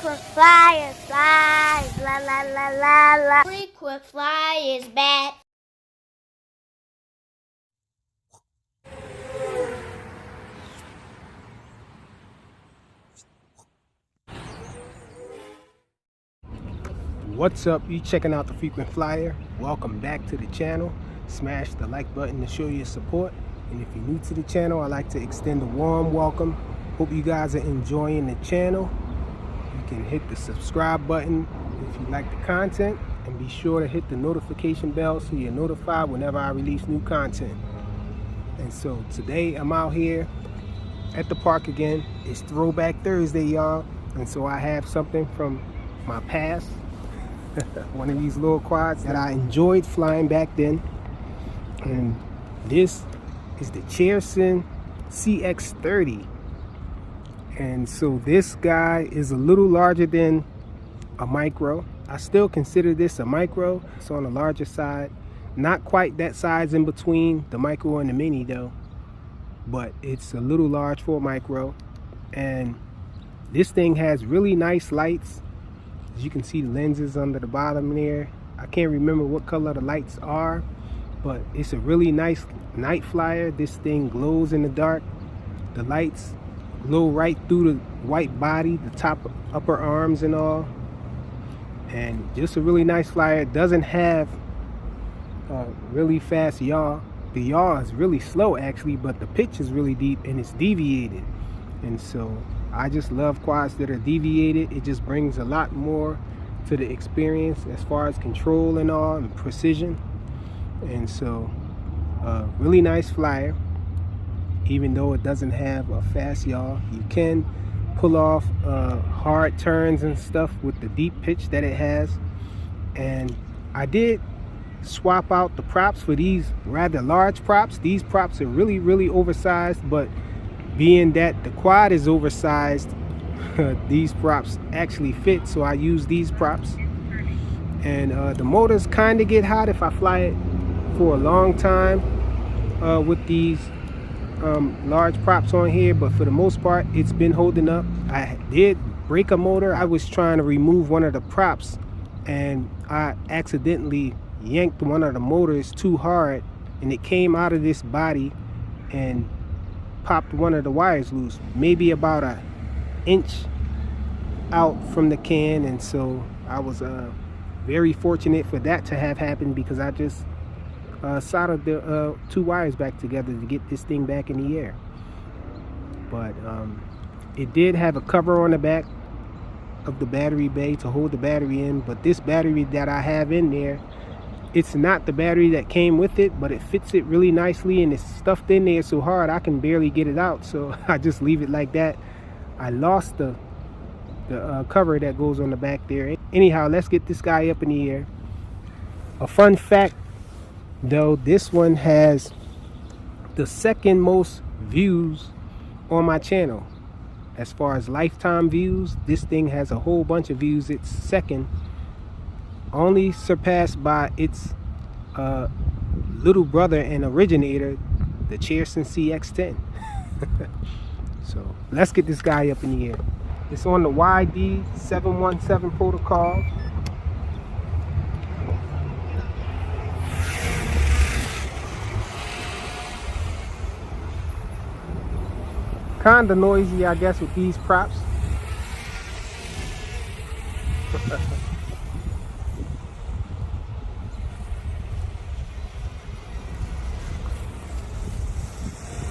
Frequent flyers, flies, la la la la la. Frequent flyers back. What's up? You checking out the Frequent Flyer? Welcome back to the channel. Smash the like button to show your support. And if you're new to the channel, I'd like to extend a warm welcome. Hope you guys are enjoying the channel. You can hit the subscribe button if you like the content, and be sure to hit the notification bell so you're notified whenever I release new content. And so today I'm out here at the park again. It's Throwback Thursday, y'all. And so I have something from my past. One of these little quads that I enjoyed flying back then, and this is the Cheerson CX-30. And so this guy is a little larger than a micro. I still consider this a micro. It's on the larger side, not quite that size in between the micro and the mini though, but it's a little large for a micro. And this thing has really nice lights. As you can see, the lenses under the bottom there. I can't remember what color the lights are, but it's a really nice night flyer. This thing glows in the dark. The lights glow right through the white body, the top upper arms and all. And just a really nice flyer. It doesn't have really fast yaw. The yaw is really slow actually, but the pitch is really deep and it's deviated. And so I just love quads that are deviated. It just brings a lot more to the experience as far as control and all, and precision. And so really nice flyer. Even though it doesn't have a fast yaw, you can pull off hard turns and stuff with the deep pitch that it has. And I did swap out the props for these rather large props. These props are really oversized, but being that the quad is oversized, these props actually fit, so I use these props. And the motors kind of get hot if I fly it for a long time with these large props on here, but for the most part it's been holding up. I did break a motor. I was trying to remove one of the props and I accidentally yanked one of the motors too hard, and it came out of this body and popped one of the wires loose, maybe about an inch out from the can. And so I was very fortunate for that to have happened, because I just soldered the two wires back together to get this thing back in the air. But it did have a cover on the back of the battery bay to hold the battery in, but this battery that I have in there, it's not the battery that came with it, but it fits it really nicely, and it's stuffed in there so hard I can barely get it out, so I just leave it like that. I lost the cover that goes on the back there. Anyhow, let's get this guy up in the air. A fun fact though, this one has the second most views on my channel. As far as lifetime views, this thing has a whole bunch of views. It's second, only surpassed by its little brother and originator, the Cheerson CX-10. So let's get this guy up in the air. It's on the YD717 protocol. Kinda noisy, I guess, with these props.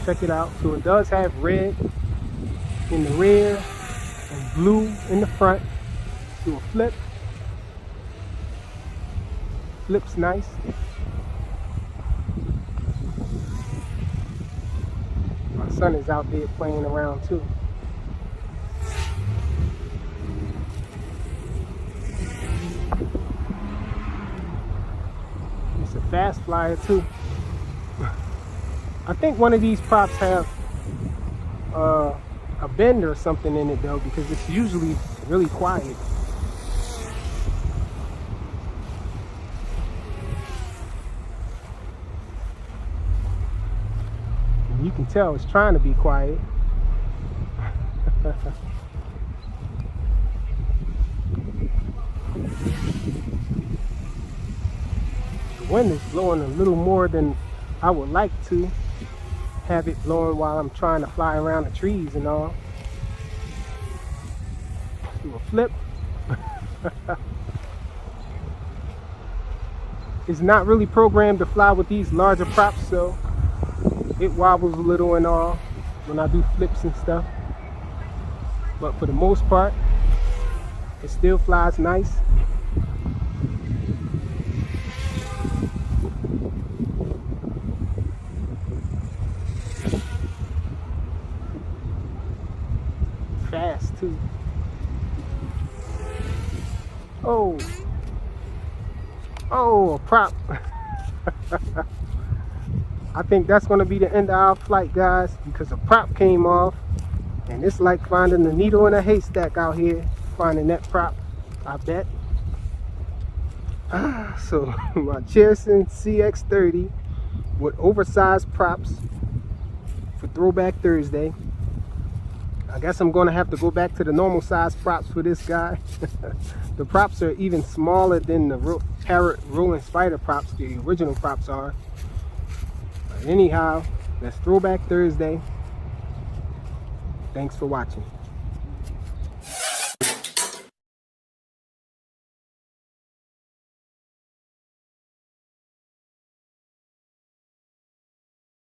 Check it out. So it does have red in the rear and blue in the front. Do a flip. Flip's nice. My son is out there playing around too. It's a fast flyer too. I think one of these props have a bend or something in it though, because it's usually really quiet. And you can tell it's trying to be quiet. wind is blowing a little more than I would like to have it blowing while I'm trying to fly around the trees and all. Do a flip. It's not really programmed to fly with these larger props, so it wobbles a little and all when I do flips and stuff. But for the most part, it still flies nice. Fast too. Oh, a prop. I think that's going to be the end of our flight, guys, because a prop came off, and it's like finding the needle in a haystack out here, finding that prop, I bet. So my Cheerson CX-30 with oversized props for Throwback Thursday. I guess I'm going to have to go back to the normal size props for this guy. The props are even smaller than the Parrot Rolling Spider props, the original props are. But anyhow, that's Throwback Thursday. Thanks for watching.